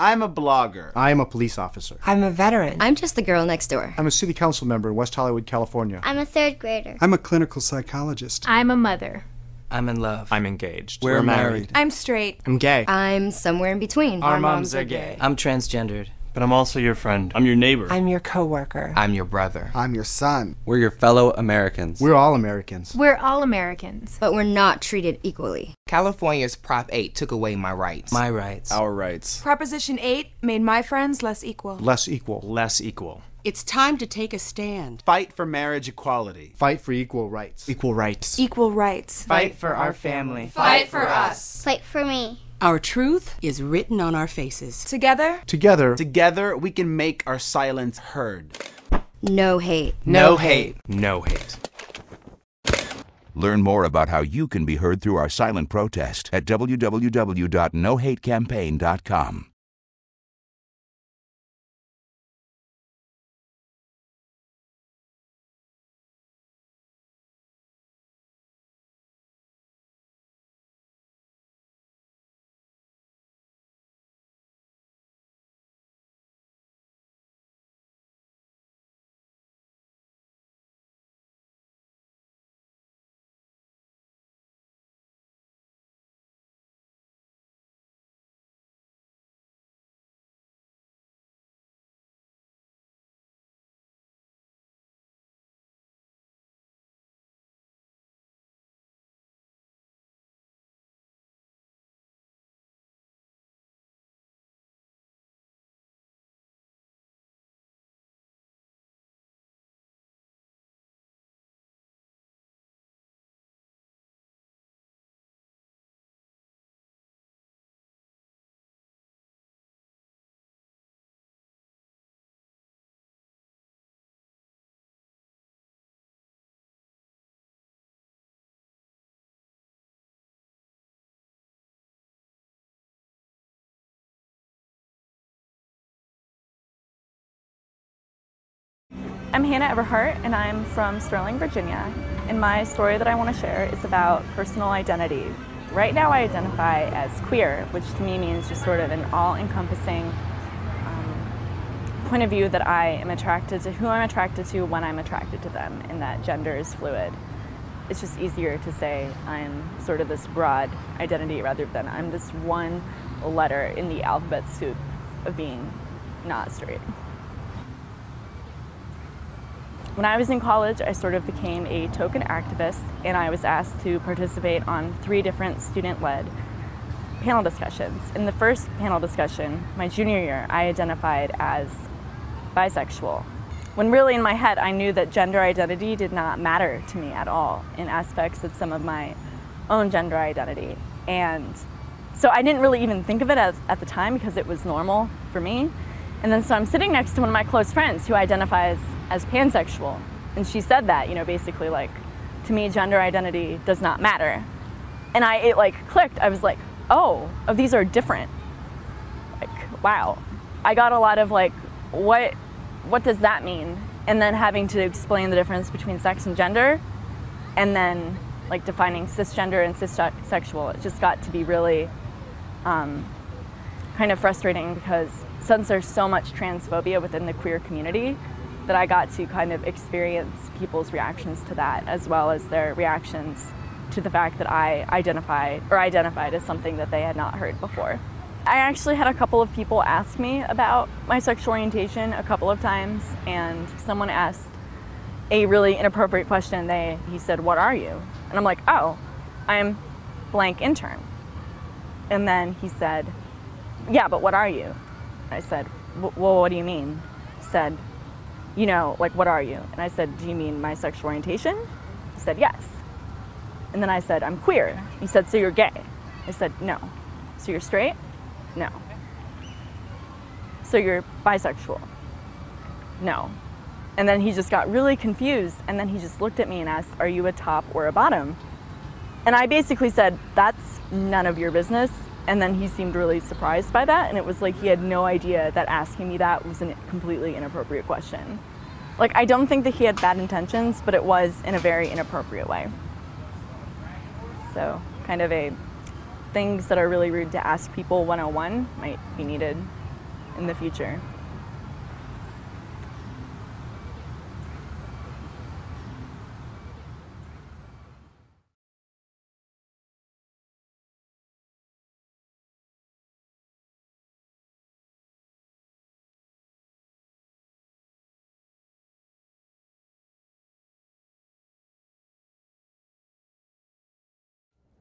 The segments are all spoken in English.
I'm a blogger. I am a police officer. I'm a veteran. I'm just the girl next door. I'm a city council member in West Hollywood, California. I'm a third grader. I'm a clinical psychologist. I'm a mother. I'm in love. I'm engaged. We're married. I'm straight. I'm gay. I'm somewhere in between. Our moms are gay. I'm transgendered. But I'm also your friend. I'm your neighbor. I'm your coworker. I'm your brother. I'm your son. We're your fellow Americans. We're all Americans. We're all Americans. But we're not treated equally. California's Prop 8 took away my rights. My rights. Our rights. Proposition 8 made my friends less equal. Less equal. Less equal. It's time to take a stand. Fight for marriage equality. Fight for equal rights. Equal rights. Equal rights. Fight for our family. Fight for us. Fight for me. Our truth is written on our faces. Together. Together, we can make our silence heard. No hate. No hate. No hate. Learn more about how you can be heard through our silent protest at www.nohatecampaign.com. I'm Hannah Everhart, and I'm from Sterling, Virginia. And my story that I want to share is about personal identity. Right now I identify as queer, which to me means just sort of an all-encompassing point of view that I am attracted to who I'm attracted to when I'm attracted to them, and that gender is fluid. It's just easier to say I'm sort of this broad identity rather than I'm this one letter in the alphabet soup of being not straight. When I was in college, I sort of became a token activist, and I was asked to participate on 3 different student-led panel discussions. In the first panel discussion, my junior year, I identified as bisexual, when really in my head I knew that gender identity did not matter to me at all in aspects of some of my own gender identity. And so I didn't really even think of it at the time because it was normal for me. And then so I'm sitting next to one of my close friends who identifies as pansexual, and she said that, you know, basically like, to me gender identity does not matter. And it like clicked. I was like, oh, these are different. Like, wow. I got a lot of like, what does that mean? And then having to explain the difference between sex and gender, and then like defining cisgender and cissexual, it just got to be really kind of frustrating, because since there's so much transphobia within the queer community, that I got to kind of experience people's reactions to that, as well as their reactions to the fact that I identified as something that they had not heard before. I actually had a couple of people ask me about my sexual orientation a couple of times, and someone asked a really inappropriate question. He said, "What are you?" And I'm like, "Oh, I'm blank intern." And then he said, "Yeah, but what are you?" I said, "Well, what do you mean?" He said, "You know, like, what are you?" And I said, "Do you mean my sexual orientation?" He said, "Yes." And then I said, "I'm queer." He said, "So you're gay?" I said, "No." "So you're straight?" "No." "So you're bisexual?" "No." And then he just got really confused, and then he just looked at me and asked, "Are you a top or a bottom?" And I basically said, "That's none of your business." And then he seemed really surprised by that, and it was like he had no idea that asking me that was a completely inappropriate question. Like, I don't think that he had bad intentions, but it was in a very inappropriate way. So, kind of things that are really rude to ask people 101 might be needed in the future.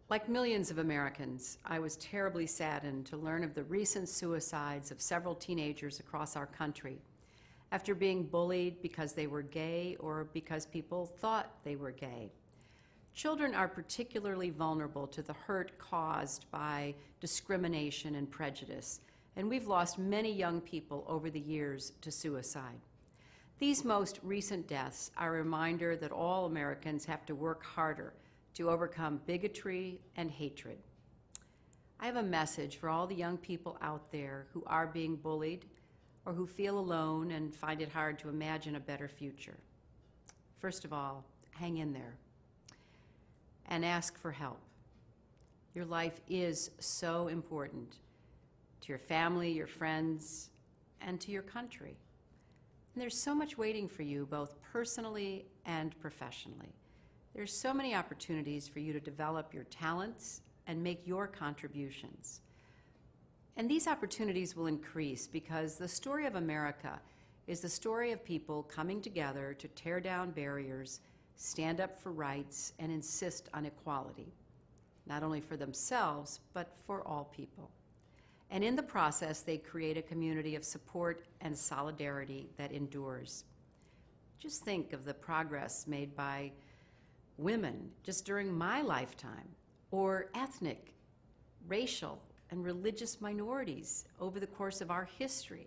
Like millions of Americans, I was terribly saddened to learn of the recent suicides of several teenagers across our country after being bullied because they were gay or because people thought they were gay. Children are particularly vulnerable to the hurt caused by discrimination and prejudice, and we've lost many young people over the years to suicide. These most recent deaths are a reminder that all Americans have to work harder to overcome bigotry and hatred. I have a message for all the young people out there who are being bullied or who feel alone and find it hard to imagine a better future. First of all, hang in there and ask for help. Your life is so important to your family, your friends, and to your country. And there's so much waiting for you, both personally and professionally. There's so many opportunities for you to develop your talents and make your contributions. And these opportunities will increase because the story of America is the story of people coming together to tear down barriers, stand up for rights, and insist on equality, not only for themselves, but for all people. And in the process, they create a community of support and solidarity that endures. Just think of the progress made by women just during my lifetime, or ethnic, racial, and religious minorities over the course of our history,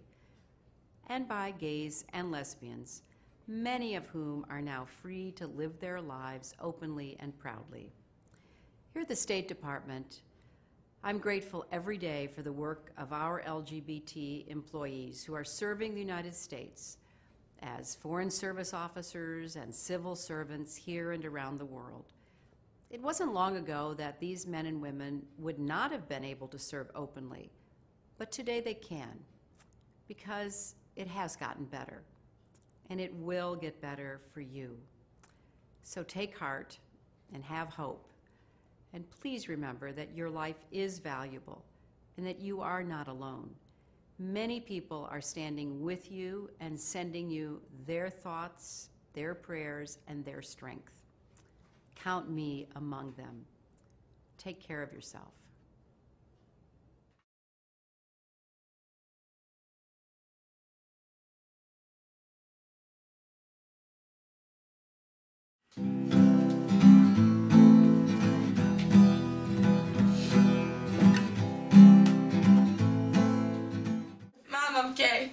and by gays and lesbians, many of whom are now free to live their lives openly and proudly. Here at the State Department, I'm grateful every day for the work of our LGBT employees who are serving the United States as Foreign Service officers and civil servants here and around the world. It wasn't long ago that these men and women would not have been able to serve openly, but today they can, because it has gotten better, and it will get better for you. So take heart and have hope, and please remember that your life is valuable and that you are not alone. Many people are standing with you and sending you their thoughts, their prayers, and their strength. Count me among them. Take care of yourself. Mom, I'm gay.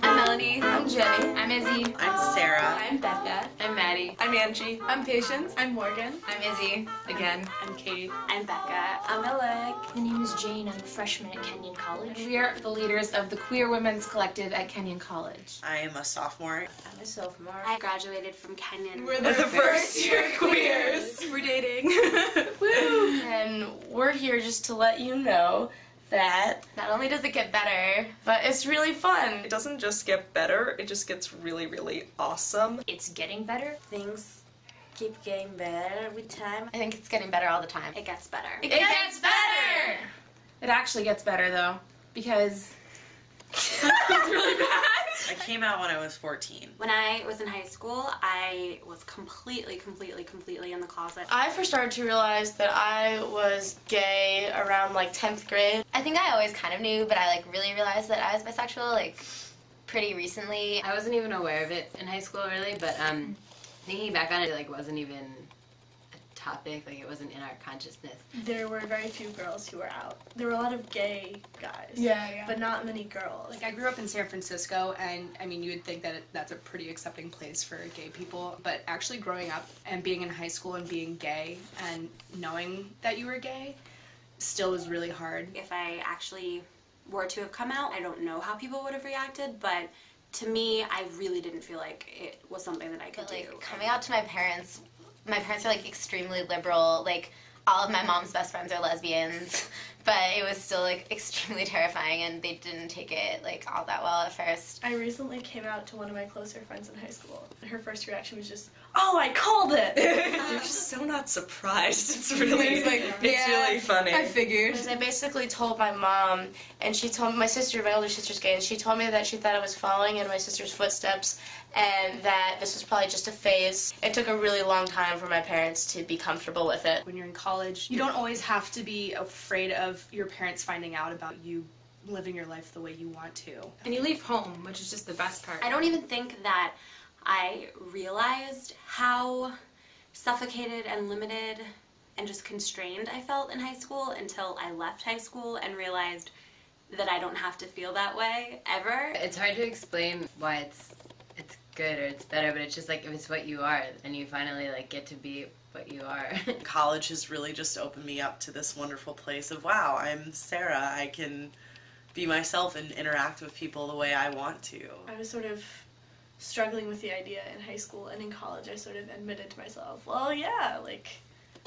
I'm Melanie. I'm Jenny. I'm Izzy. I'm Sarah. I'm Becca. I'm Maddie. I'm Angie. I'm Patience. I'm Morgan. I'm Izzy. Again, I'm Kate. I'm Becca. I'm Alec. My name is Jane. I'm a freshman at Kenyon College. We are the leaders of the Queer Women's Collective at Kenyon College. I am a sophomore. I'm a sophomore. I graduated from Kenyon. We're the first year queers. We're dating. Woo! And we're here just to let you know that not only does it get better, but it's really fun. It doesn't just get better, it just gets really, really awesome. It's getting better. Things keep getting better with time. I think it's getting better all the time. It gets better. It gets better! It actually gets better though, because it's really bad. I came out when I was 14. When I was in high school, I was completely in the closet. I first started to realize that I was gay around like 10th grade. I think I always kind of knew, but I really realized that I was bisexual pretty recently. I wasn't even aware of it in high school really, but thinking back on it, wasn't even a topic, it wasn't in our consciousness. There were very few girls who were out. There were a lot of gay guys. Yeah. But not many girls. I grew up in San Francisco, and you would think that that's a pretty accepting place for gay people, but actually growing up and being in high school and being gay and knowing that you were gay still was really hard. If I actually were to have come out, I don't know how people would have reacted, but to me, I really didn't feel like it was something that I could do. Coming out to my parents are extremely liberal. All of my mom's best friends are lesbians, but it was still like extremely terrifying, and they didn't take it like all that well at first. I recently came out to one of my closer friends in high school. Her first reaction was just, "Oh, I called it!" They're just so not surprised. It's really, really funny. I figured. I basically told my mom, and she told my sister, my older sister's gay, and she told me that she thought I was following in my sister's footsteps, and that this was probably just a phase. It took a really long time for my parents to be comfortable with it. When you're in college, you don't always have to be afraid of your parents finding out about you living your life the way you want to. And you leave home, which is just the best part. I don't even think that I realized how suffocated and limited and just constrained I felt in high school until I left high school and realized that I don't have to feel that way ever. It's hard to explain why it's good or it's better, but it's just like if it's what you are and you finally like get to be what you are. College has really just opened me up to this wonderful place of, wow, I'm Sarah. I can be myself and interact with people the way I want to. I was sort of struggling with the idea in high school, and in college I sort of admitted to myself, well, yeah, like,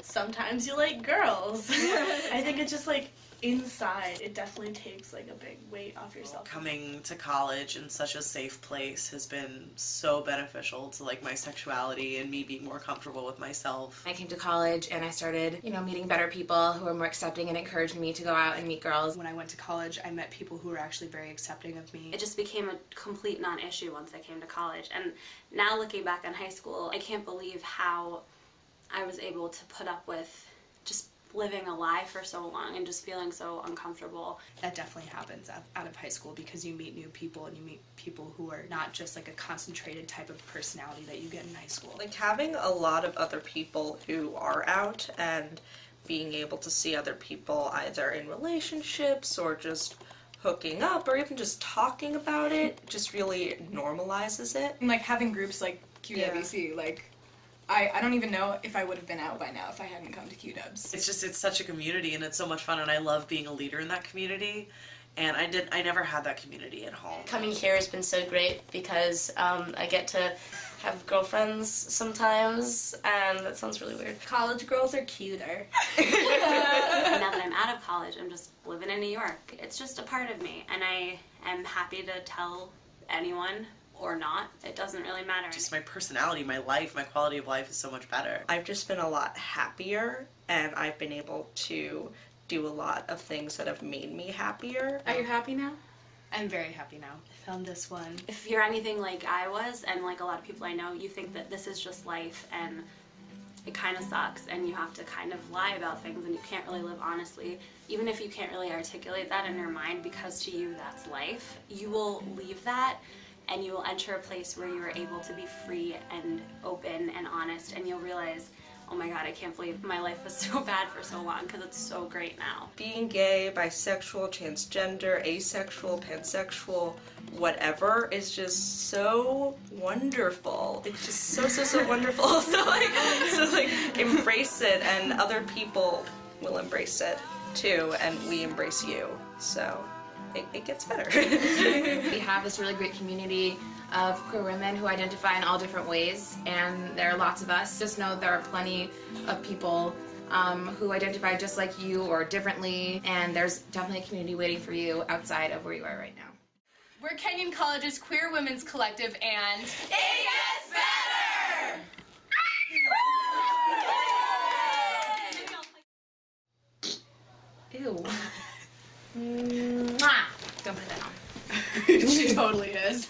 sometimes you like girls. I think it's just like inside, it definitely takes like a big weight off yourself. Coming to college in such a safe place has been so beneficial to like my sexuality and me being more comfortable with myself. I came to college and I started, meeting better people who were more accepting and encouraged me to go out and meet girls. When I went to college, I met people who were actually very accepting of me. It just became a complete non-issue once I came to college. And now looking back on high school, I can't believe how I was able to put up with just living a lie for so long and just feeling so uncomfortable. That definitely happens out of high school because you meet new people and you meet people who are not just like a concentrated type of personality that you get in high school. Like having a lot of other people who are out and being able to see other people either in relationships or just hooking up or even just talking about it just really normalizes it. And like having groups like QWC, like I don't even know if I would have been out by now if I hadn't come to QDubs. It's such a community and it's so much fun, and I love being a leader in that community, and I never had that community at home. Coming here has been so great because I get to have girlfriends sometimes, and that sounds really weird. College girls are cuter. Now that I'm out of college, I'm just living in New York. It's just a part of me, and I am happy to tell anyone or not. It doesn't really matter. Just my personality, my life, my quality of life is so much better. I've just been a lot happier, and I've been able to do a lot of things that have made me happier. Are you happy now? I'm very happy now. I found this one. If you're anything like I was, and like a lot of people I know, you think that this is just life and it kind of sucks and you have to kind of lie about things and you can't really live honestly. Even if you can't really articulate that in your mind because to you that's life, you will leave that and you will enter a place where you are able to be free and open and honest, and you'll realize, oh my god, I can't believe my life was so bad for so long because it's so great now. Being gay, bisexual, transgender, asexual, pansexual, whatever is just so wonderful. It's just so wonderful. So embrace it, and other people will embrace it too, and we embrace you. So it gets better. We have this really great community of queer women who identify in all different ways, and there are lots of us. Just know there are plenty of people who identify just like you or differently, and there's definitely a community waiting for you outside of where you are right now. We're Kenyon College's Queer Women's Collective, and it gets better! Ew. Mwah. Don't put that on. She totally is.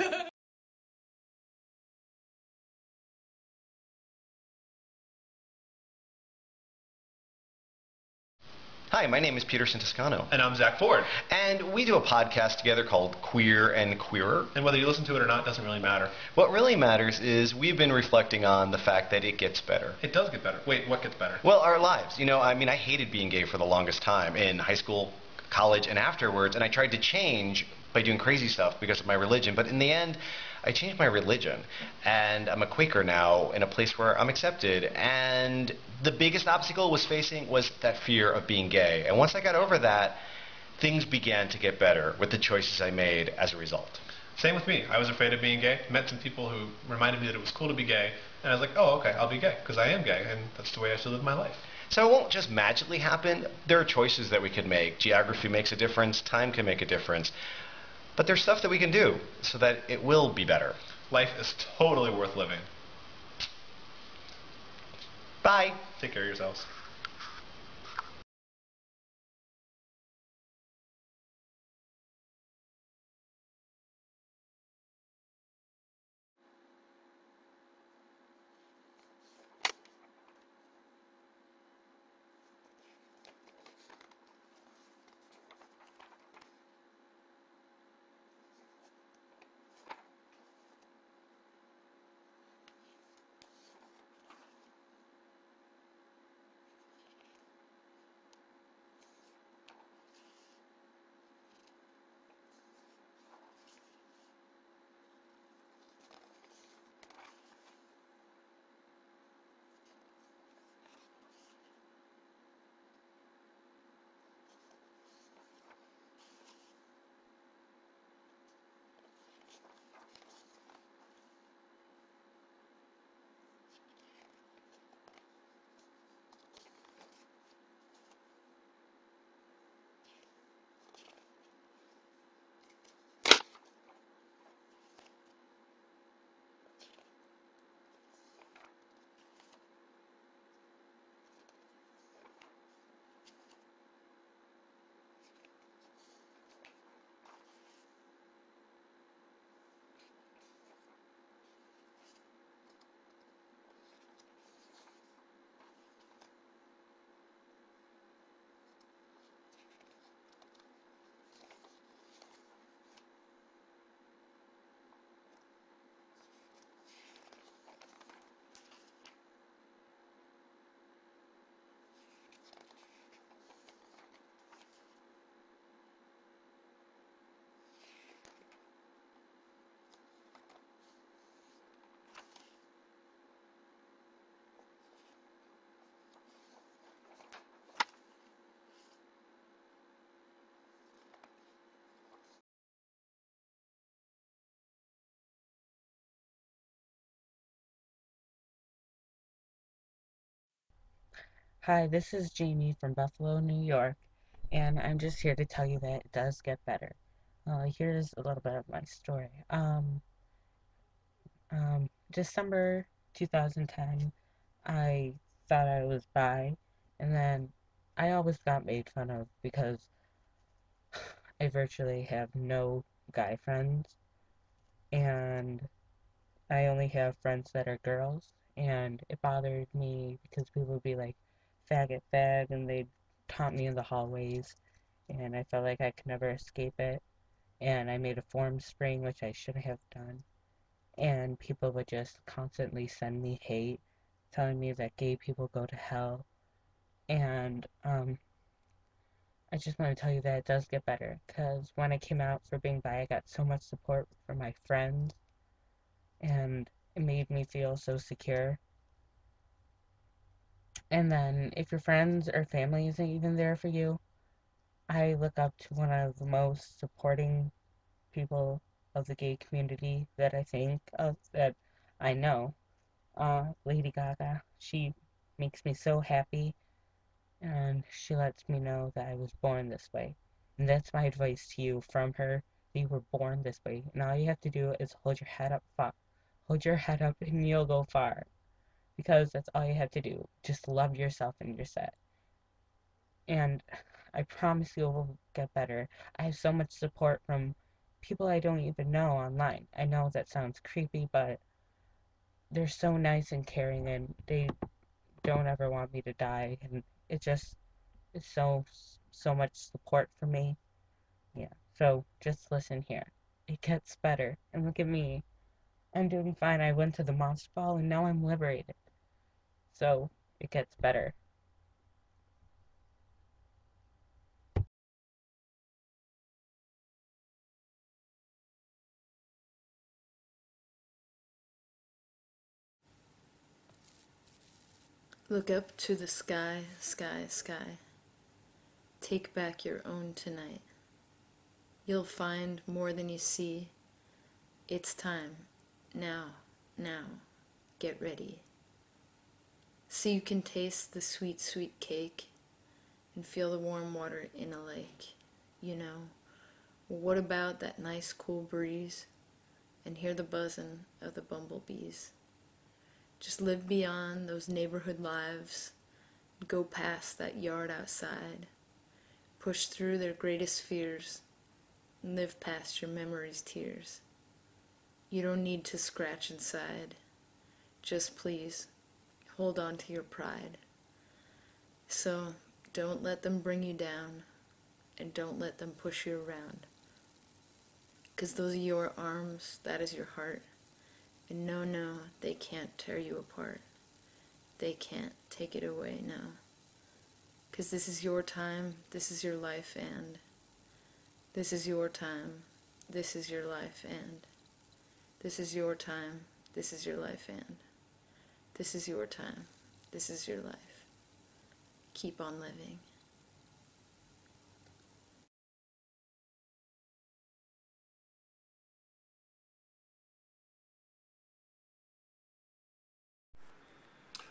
Hi, my name is Peterson Toscano. And I'm Zach Ford. And we do a podcast together called Queer and Queerer. And whether you listen to it or not doesn't really matter. What really matters is we've been reflecting on the fact that it gets better. It does get better. Wait, what gets better? Well, our lives. I hated being gay for the longest time in high school, college, and afterwards, and I tried to change by doing crazy stuff because of my religion, but in the end, I changed my religion, and I'm a Quaker now in a place where I'm accepted, and the biggest obstacle was that fear of being gay, and once I got over that, things began to get better with the choices I made as a result. Same with me. I was afraid of being gay, met some people who reminded me that it was cool to be gay, and I was like, oh, okay, I'll be gay, because I am gay, and that's the way I should live my life. So it won't just magically happen. There are choices that we can make. Geography makes a difference. Time can make a difference. But there's stuff that we can do so that it will be better. Life is totally worth living. Bye. Take care of yourselves. Hi, this is Jamie from Buffalo, New York, and I'm just here to tell you that it does get better. Here's a little bit of my story. December 2010, I thought I was bi, and then I always got made fun of because I virtually have no guy friends, and I only have friends that are girls, and it bothered me because people would be like, faggot, fag, and they'd taunt me in the hallways, and I felt like I could never escape it, and I made a form spring, which I should have done, and people would just constantly send me hate, telling me that gay people go to hell, and, I just want to tell you that it does get better, because when I came out for being bi, I got so much support from my friends, and it made me feel so secure. And then, if your friends or family isn't even there for you, I look up to one of the most supporting people of the gay community that I think of, that I know, Lady Gaga. She makes me so happy, and she lets me know that I was born this way. And that's my advice to you from her. You were born this way, and all you have to do is hold your head up far. Hold your head up and you'll go far. Because that's all you have to do. Just love yourself and you're set. And I promise you it will get better. I have so much support from people I don't even know online. I know that sounds creepy, but they're so nice and caring, and they don't ever want me to die, and it just is so much support for me. Yeah, so just listen here. It gets better. And look at me. I'm doing fine. I went to the monster ball and now I'm liberated. So it gets better. Look up to the sky, sky, sky. Take back your own tonight. You'll find more than you see. It's time. Now, now. Get ready. so you can taste the sweet, sweet cake and feel the warm water in a lake. You know, what about that nice cool breeze and hear the buzzing of the bumblebees? Just live beyond those neighborhood lives, go past that yard outside, push through their greatest fears, and live past your memory's tears. You don't need to scratch inside, just please hold on to your pride. So don't let them bring you down, and don't let them push you around. 'Cause those are your arms, that is your heart. And no, no, they can't tear you apart. They can't take it away, no. 'Cause this is your time, this is your life, and this is your time, this is your life, and this is your time, this is your life, and this is your time, this is your life. Keep on living.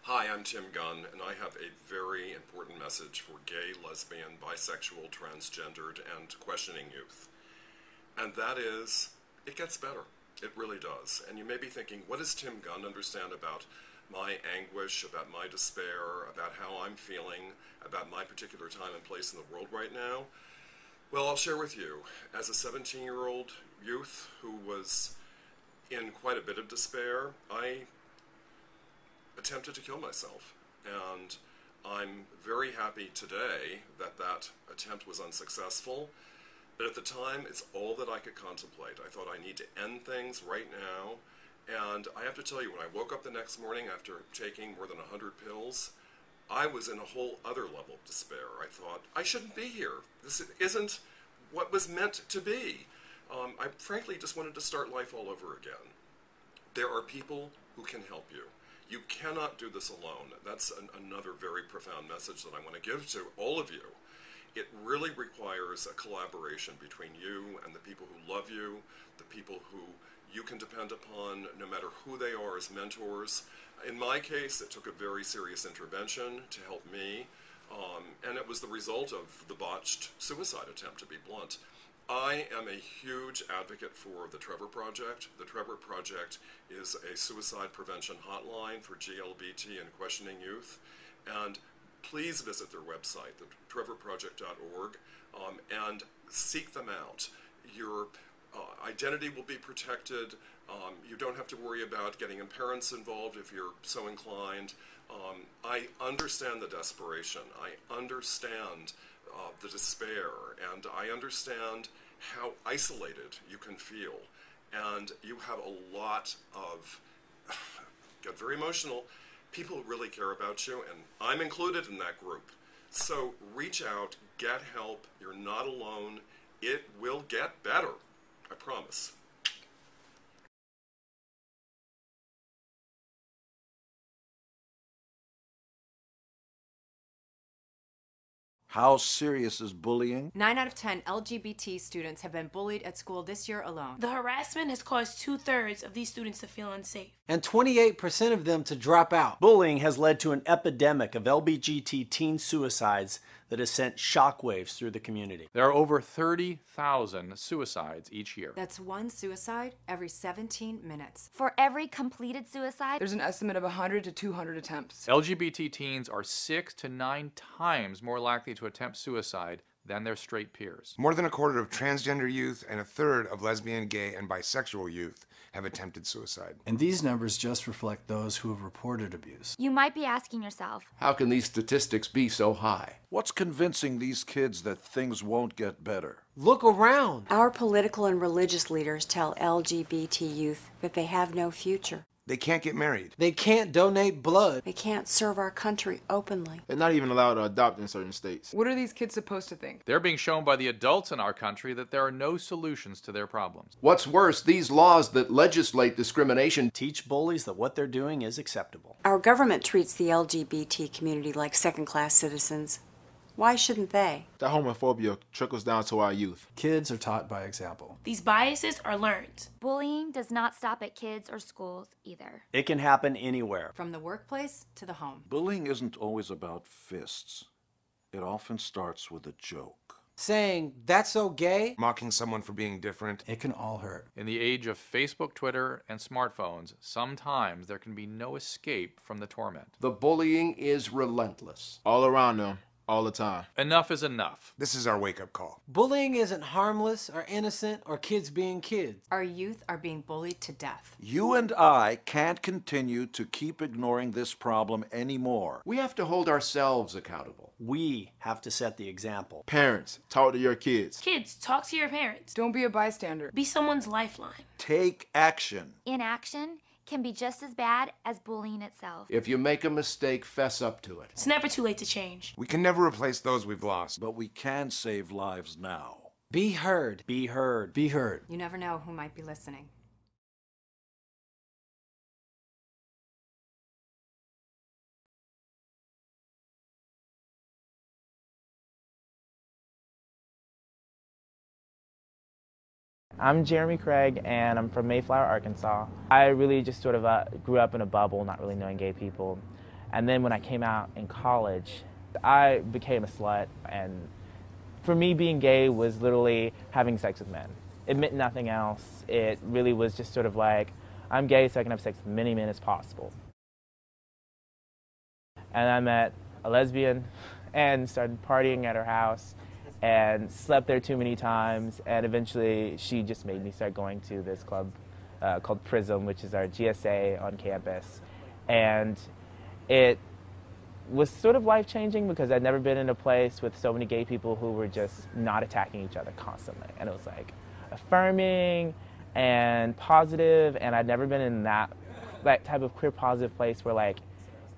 Hi, I'm Tim Gunn, and I have a very important message for gay, lesbian, bisexual, transgendered, and questioning youth. And that is, it gets better. It really does. And you may be thinking, what does Tim Gunn understand about my anguish, about my despair, about how I'm feeling, about my particular time and place in the world right now? Well, I'll share with you. As a 17-year-old youth who was in quite a bit of despair, I attempted to kill myself, and I'm very happy today that that attempt was unsuccessful, but at the time it's all that I could contemplate. I thought I need to end things right now, and I have to tell you, when I woke up the next morning after taking more than 100 pills, I was in a whole other level of despair. I thought, I shouldn't be here. This isn't what was meant to be. I frankly just wanted to start life all over again. There are people who can help you. You cannot do this alone. That's another very profound message that I want to give to all of you. It really requires a collaboration between you and the people who love you, the people who you can depend upon, no matter who they are, as mentors. In my case, it took a very serious intervention to help me, and it was the result of the botched suicide attempt, to be blunt. I am a huge advocate for the Trevor Project. The Trevor Project is a suicide prevention hotline for GLBT and questioning youth. And please visit their website, thetrevorproject.org, and seek them out. Your identity will be protected. You don't have to worry about getting parents involved if you're so inclined. I understand the desperation. I understand the despair, and I understand how isolated you can feel, and you have a lot of, get very emotional, people who really care about you, and I'm included in that group. So reach out, get help, you're not alone, it will get better, I promise. How serious is bullying? 9 out of 10 LGBT students have been bullied at school this year alone. The harassment has caused 2/3 of these students to feel unsafe. And 28% of them to drop out. Bullying has led to an epidemic of LBGT teen suicides that has sent shockwaves through the community. There are over 30,000 suicides each year. That's one suicide every 17 minutes. For every completed suicide, there's an estimate of 100 to 200 attempts. LGBT teens are 6 to 9 times more likely to attempt suicide than their straight peers. More than a quarter of transgender youth and a third of lesbian, gay, and bisexual youth have attempted suicide. And these numbers just reflect those who have reported abuse. You might be asking yourself, how can these statistics be so high? What's convincing these kids that things won't get better? Look around. Our political and religious leaders tell LGBT youth that they have no future. They can't get married. They can't donate blood. They can't serve our country openly. They're not even allowed to adopt in certain states. What are these kids supposed to think? They're being shown by the adults in our country that there are no solutions to their problems. What's worse, these laws that legislate discrimination teach bullies that what they're doing is acceptable. Our government treats the LGBT community like second-class citizens. Why shouldn't they? That homophobia trickles down to our youth. Kids are taught by example. These biases are learned. Bullying does not stop at kids or schools either. It can happen anywhere. From the workplace to the home. Bullying isn't always about fists. It often starts with a joke. Saying, that's so gay? Mocking someone for being different. It can all hurt. In the age of Facebook, Twitter, and smartphones, sometimes there can be no escape from the torment. The bullying is relentless. All around them, all the time. Enough is enough. This is our wake-up call. Bullying isn't harmless or innocent or kids being kids. Our youth are being bullied to death. You and I can't continue to keep ignoring this problem anymore. We have to hold ourselves accountable. We have to set the example. Parents, talk to your kids. Kids, talk to your parents. Don't be a bystander. Be someone's lifeline. Take action. Inaction can be just as bad as bullying itself. If you make a mistake, fess up to it. It's never too late to change. We can never replace those we've lost. But we can save lives now. Be heard. Be heard. Be heard. You never know who might be listening. I'm Jeremy Craig, and I'm from Mayflower, Arkansas. I really just sort of grew up in a bubble, not really knowing gay people. And then when I came out in college, I became a slut. And for me, being gay was literally having sex with men. It meant nothing else. It really was just sort of like, I'm gay, so I can have sex with as many men as possible. And I met a lesbian and started partying at her house and slept there too many times, and eventually she just made me start going to this club called Prism, which is our GSA on campus. And it was sort of life-changing because I'd never been in a place with so many gay people who were just not attacking each other constantly. And it was like affirming and positive, and I'd never been in that type of queer positive place where like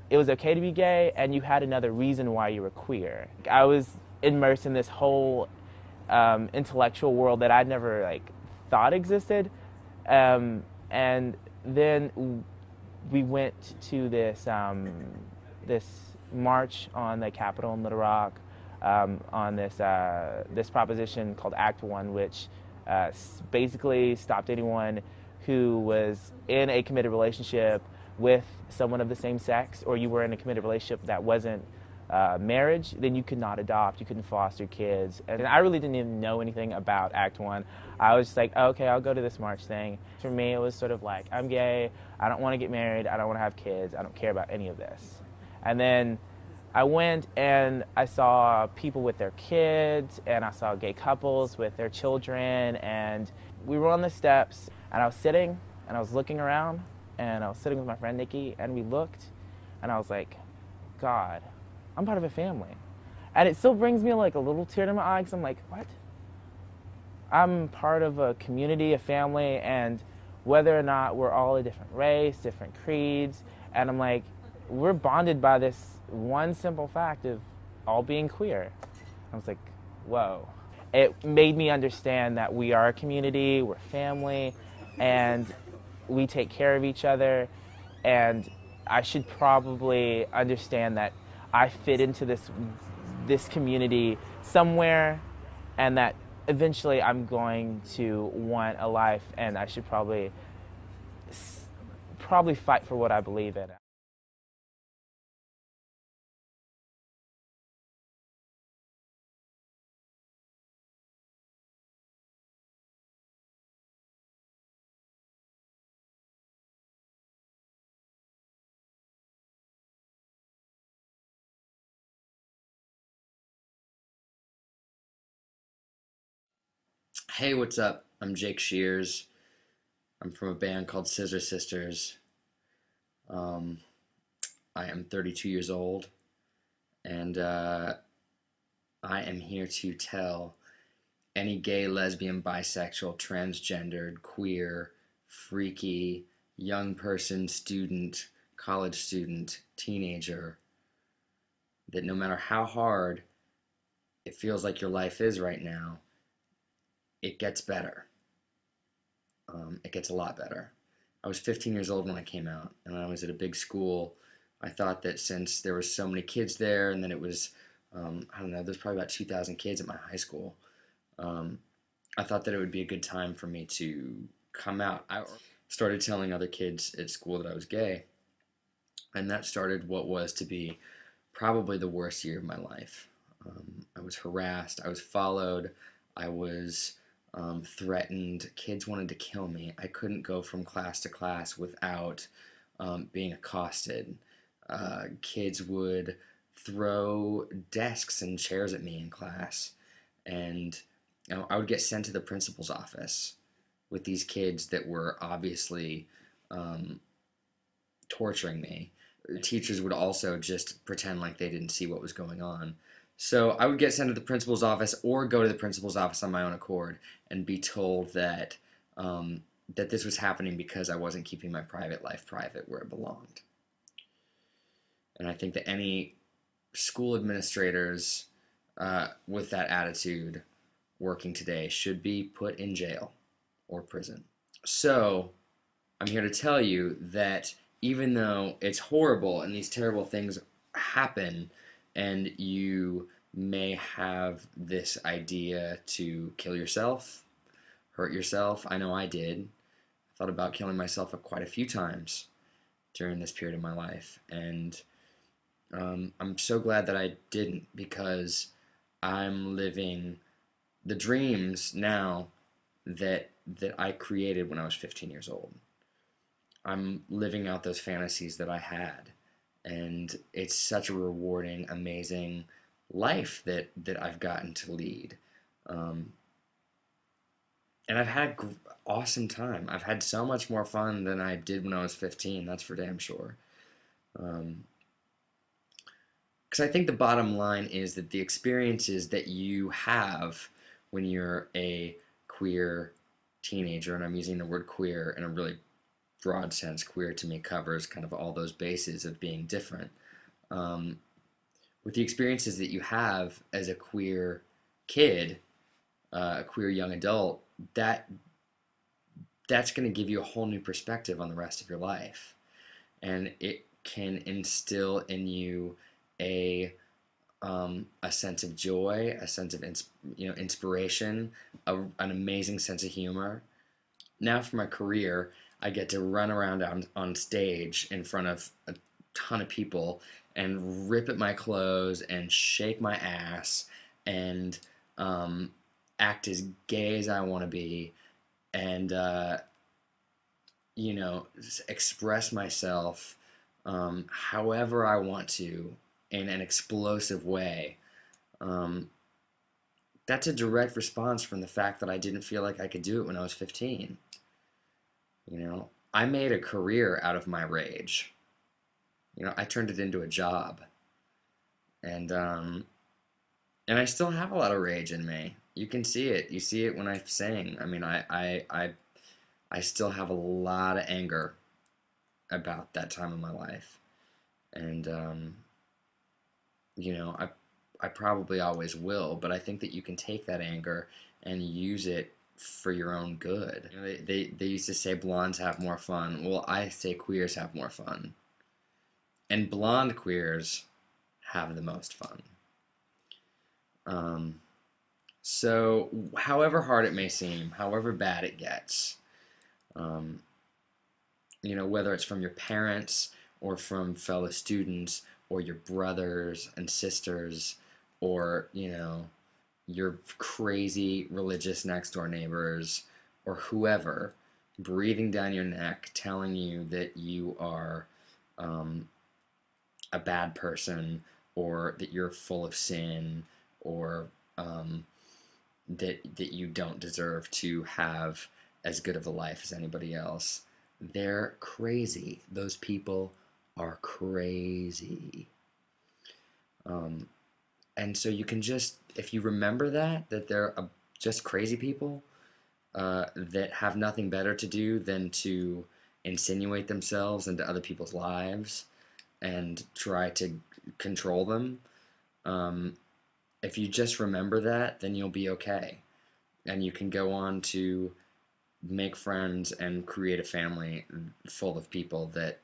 it was okay to be gay and you had another reason why you were queer. I was immersed in this whole intellectual world that I'd never like thought existed, and then we went to this this march on the Capitol in Little Rock on this proposition called Act One, which basically stopped anyone who was in a committed relationship with someone of the same sex, or you were in a committed relationship that wasn't marriage, then you could not adopt, you couldn't foster kids. And I really didn't even know anything about Act One. I was just like, oh, okay, I'll go to this march thing. For me, it was sort of like, I'm gay, I don't want to get married, I don't want to have kids, I don't care about any of this. And then I went and I saw people with their kids, and I saw gay couples with their children, and we were on the steps, and I was sitting, and I was looking around, and I was sitting with my friend Nikki, and we looked, and I was like, God, I'm part of a family. And it still brings me like a little tear to my eye because I'm like, what? I'm part of a community, a family, and whether or not we're all a different race, different creeds, and I'm like, we're bonded by this one simple fact of all being queer. I was like, whoa. It made me understand that we are a community, we're family, and we take care of each other, and I should probably understand that I fit into this community somewhere, and that eventually I'm going to want a life, and I should probably fight for what I believe in. Hey, what's up? I'm Jake Shears. I'm from a band called Scissor Sisters. I am 32 years old, and I am here to tell any gay, lesbian, bisexual, transgendered, queer, freaky, young person, student, college student, teenager, that no matter how hard it feels like your life is right now, it gets better. It gets a lot better. I was 15 years old when I came out, and I was at a big school. I thought that since there were so many kids there, and then it was I don't know, there's probably about 2,000 kids at my high school. I thought that it would be a good time for me to come out. I started telling other kids at school that I was gay, and that started what was to be probably the worst year of my life. I was harassed, I was followed, I was threatened, kids wanted to kill me. I couldn't go from class to class without being accosted. Kids would throw desks and chairs at me in class, and I would get sent to the principal's office with these kids that were obviously torturing me. Teachers would also just pretend like they didn't see what was going on. So I would get sent to the principal's office or go to the principal's office on my own accord and be told that that this was happening because I wasn't keeping my private life private where it belonged. And I think that any school administrators with that attitude working today should be put in jail or prison. So I'm here to tell you that even though it's horrible and these terrible things happen, and you may have this idea to kill yourself, hurt yourself. I know I did. I thought about killing myself quite a few times during this period of my life, and I'm so glad that I didn't, because I'm living the dreams now that I created when I was 15 years old. I'm living out those fantasies that I had. And it's such a rewarding, amazing life that I've gotten to lead. And I've had an awesome time. I've had so much more fun than I did when I was 15, that's for damn sure. Because I think the bottom line is that the experiences that you have when you're a queer teenager, and I'm using the word queer in a really broad sense. Queer to me covers kind of all those bases of being different. With the experiences that you have as a queer kid, a queer young adult, that's going to give you a whole new perspective on the rest of your life, and it can instill in you a sense of joy, a sense of inspiration, an amazing sense of humor. Now for my career, I get to run around on stage in front of a ton of people and rip at my clothes and shake my ass and act as gay as I want to be, and express myself however I want to in an explosive way. That's a direct response from the fact that I didn't feel like I could do it when I was 15. I made a career out of my rage. I turned it into a job. And I still have a lot of rage in me. You can see it. You see it when I sing. I mean, I still have a lot of anger about that time of my life. And, I probably always will, but I think that you can take that anger and use it for your own good. They used to say blondes have more fun. Well, I say queers have more fun. And blonde queers have the most fun. So, however hard it may seem, however bad it gets, whether it's from your parents or from fellow students or your brothers and sisters or, your crazy religious next door neighbors or whoever breathing down your neck telling you that you are a bad person, or that you're full of sin, or that you don't deserve to have as good of a life as anybody else. They're crazy. Those people are crazy. And so you can just, if you remember that they're just crazy people that have nothing better to do than to insinuate themselves into other people's lives and try to control them. If you just remember that, then you'll be okay. And you can go on to make friends and create a family full of people that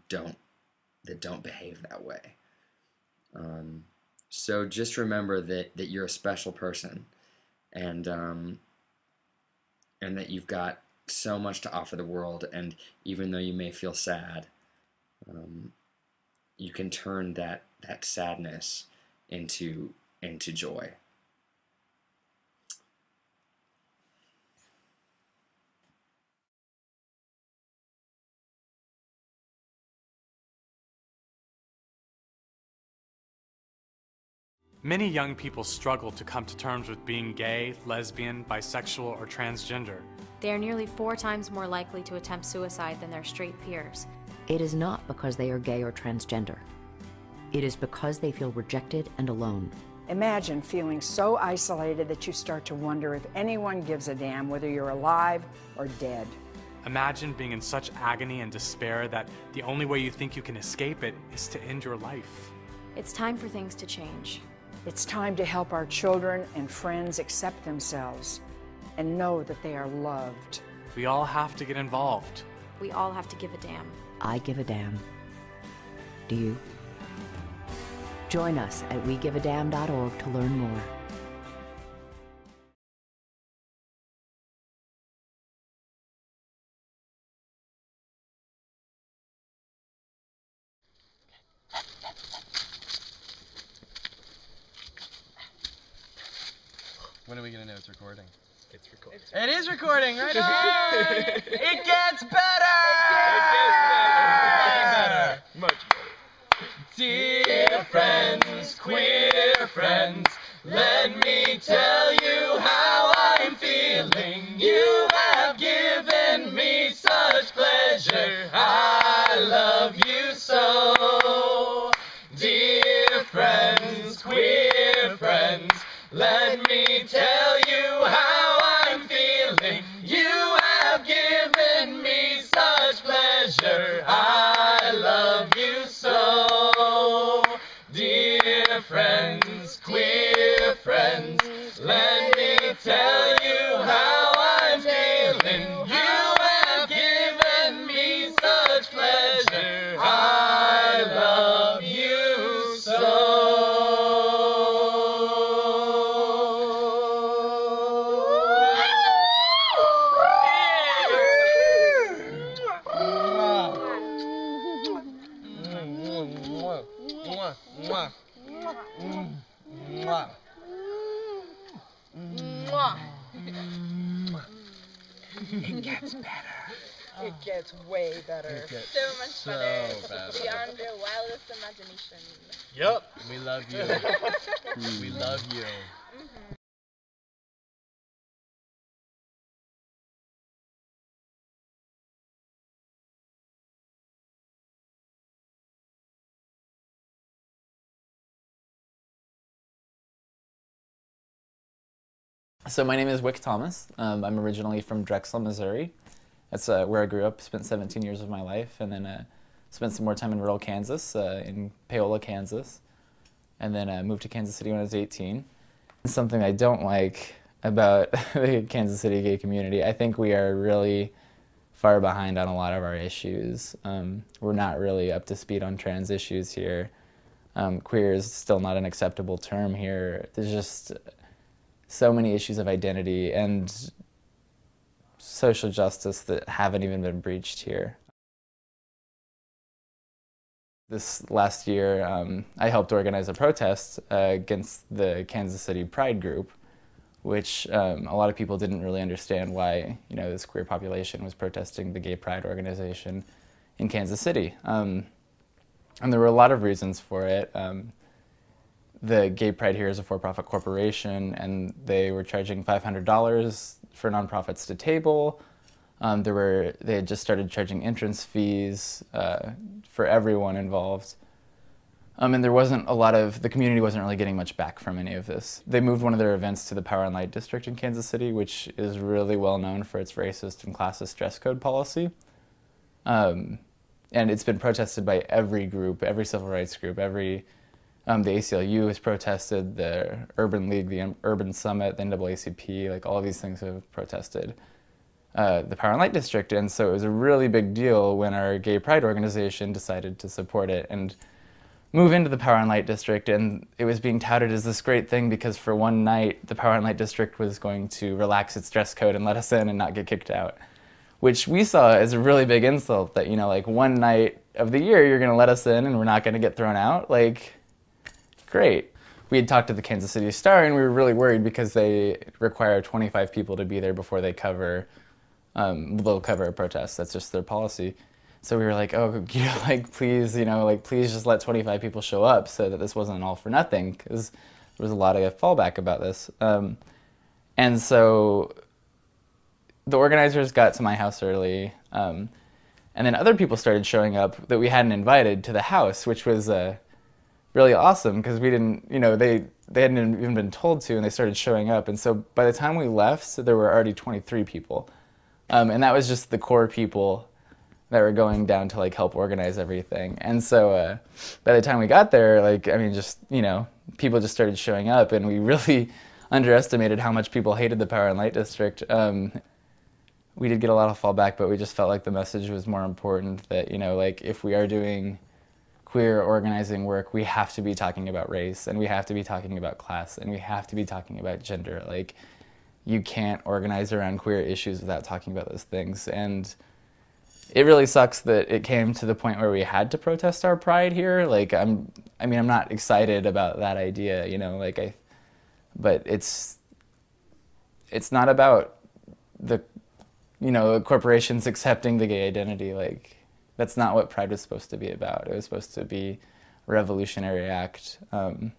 don't behave that way. So just remember that you're a special person, and that you've got so much to offer the world. And even though you may feel sad, you can turn that sadness into joy. Many young people struggle to come to terms with being gay, lesbian, bisexual, or transgender. They are nearly 4 times more likely to attempt suicide than their straight peers. It is not because they are gay or transgender. It is because they feel rejected and alone. Imagine feeling so isolated that you start to wonder if anyone gives a damn whether you're alive or dead. Imagine being in such agony and despair that the only way you think you can escape it is to end your life. It's time for things to change. It's time to help our children and friends accept themselves and know that they are loved. We all have to get involved. We all have to give a damn. I give a damn. Do you? Join us at wegiveadamn.org to learn more. When are we gonna know it's recording? It's recording. It is recording, right on! It gets better! Much better. Dear friends, queer friends, let me tell you how I'm feeling. You have given me such pleasure. I love you so. Dear friends, queer friends, let me tell you how I'm feeling. You have given me such pleasure. I love you so. Dear friends, queer friends, let me tell you how I'm feeling. You have given me such pleasure. I love you so. It gets better. It gets way better. It gets so much better. better. Beyond your wildest imagination. Yep. We love you. We love you. So my name is Wick Thomas. I'm originally from Drexel, Missouri. That's where I grew up, spent 17 years of my life, and then spent some more time in rural Kansas, in Paola, Kansas, and then moved to Kansas City when I was 18. Something I don't like about the Kansas City gay community, I think we are really far behind on a lot of our issues. We're not really up to speed on trans issues here. Queer is still not an acceptable term here. There's just so many issues of identity and social justice that haven't even been breached here. This last year, I helped organize a protest against the Kansas City Pride group, which a lot of people didn't really understand why, this queer population was protesting the gay pride organization in Kansas City. And there were a lot of reasons for it. The Gay Pride here is a for-profit corporation, and they were charging $500 for nonprofits to table. They had just started charging entrance fees for everyone involved. And there wasn't the community wasn't really getting much back from any of this. They moved one of their events to the Power and Light District in Kansas City, which is really well known for its racist and classist dress code policy. And it's been protested by every group, every civil rights group, the ACLU has protested, the Urban League, the Urban Summit, the NAACP, all of these things have protested the Power and Light District. And so it was a really big deal when our gay pride organization decided to support it. And move into the Power and Light District, and it was being touted as this great thing because for one night the Power and Light District was going to relax its dress code and let us in and not get kicked out, which we saw as a really big insult that, you know, like one night of the year you're going to let us in and we're not going to get thrown out. Like, great. We had talked to the Kansas City Star and we were really worried because they require 25 people to be there before they cover, they'll cover a protest. That's just their policy. So we were like, oh, you know, like, please, you know, like, please just let 25 people show up so that this wasn't all for nothing, because there was a lot of fallback about this. And so the organizers got to my house early, and then other people started showing up that we hadn't invited to the house, which was really awesome, because we didn't, you know, they hadn't even been told to, and they started showing up. And so by the time we left, so there were already 23 people. And that was just the core people that were going down to like help organize everything. And so by the time we got there, like, I mean, just, you know, people just started showing up, and we really underestimated how much people hated the Power and Light District. We did get a lot of fallback, but we just felt like the message was more important, that, you know, like, if we are doing queer organizing work, we have to be talking about race, and we have to be talking about class, and we have to be talking about gender. Like, you can't organize around queer issues without talking about those things. And it really sucks that it came to the point where we had to protest our pride here. Like, I mean, I'm not excited about that idea, you know, like, but it's not about the, you know, corporations accepting the gay identity. Like, that's not what Pride was supposed to be about. It was supposed to be a revolutionary act, and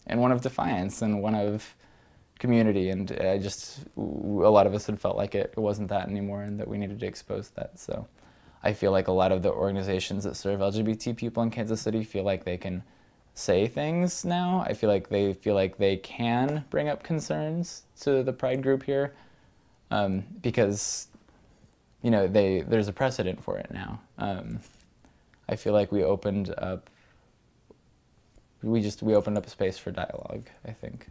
one of defiance and one of community. And a lot of us had felt like it wasn't that anymore, and that we needed to expose that. So I feel like a lot of the organizations that serve LGBT people in Kansas City feel like they can say things now. I feel like they can bring up concerns to the Pride group here, because, you know, there's a precedent for it now. I feel like we opened up a space for dialogue, I think.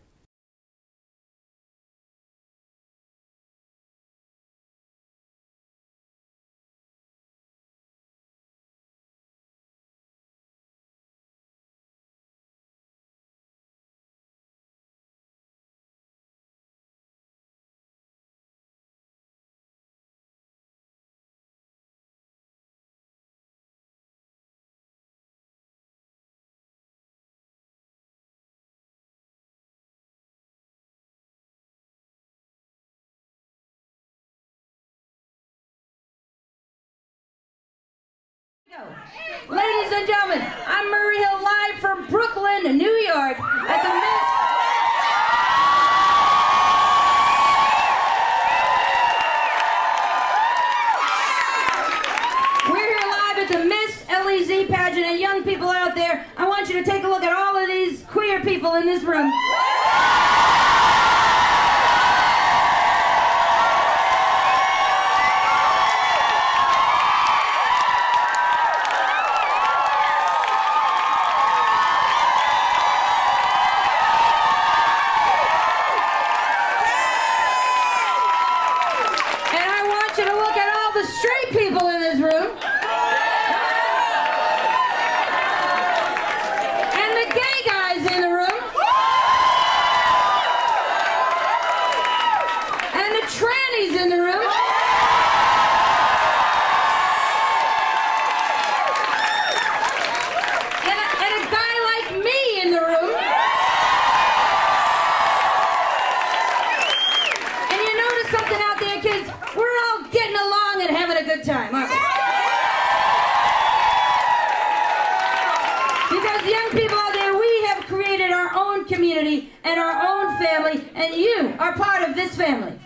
Ladies and gentlemen, I'm Murray Hill, live from Brooklyn, New York, at the We're here live at the Miss LEZ pageant, and young people out there, I want you to take a look at all of these queer people in this room. Straight people in this room. And the gay guys in the room. And the trannies in the room. And a guy like me in the room. And you notice something out there, kids? We're all getting along and having a good time, aren't we? Because young people out there, we have created our own community and our own family, and you are part of this family.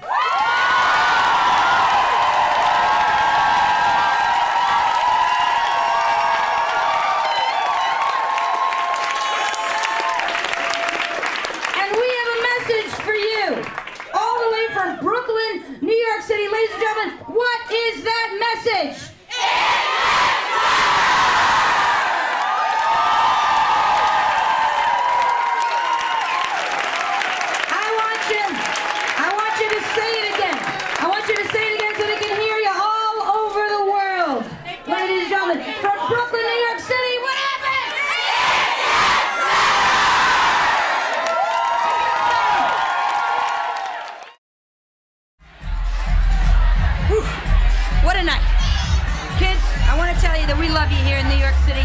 And we have a message for you, all the way from Brooklyn, New York City. Ladies and gentlemen, what is that message? I want you to say it again. I want you to say it again so they can hear you all over the world. Ladies and gentlemen, from Brooklyn, New York City, what happened? tell you that we love you here in New York City.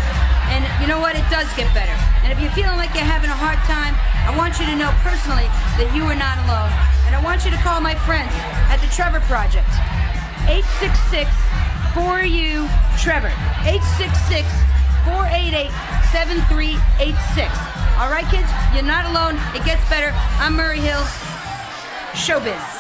And you know what? It does get better. And if you're feeling like you're having a hard time, I want you to know personally that you are not alone. And I want you to call my friends at the Trevor Project. 866-4U-TREVOR. 866-488-7386. All right, kids? You're not alone. It gets better. I'm Murray Hill. Showbiz.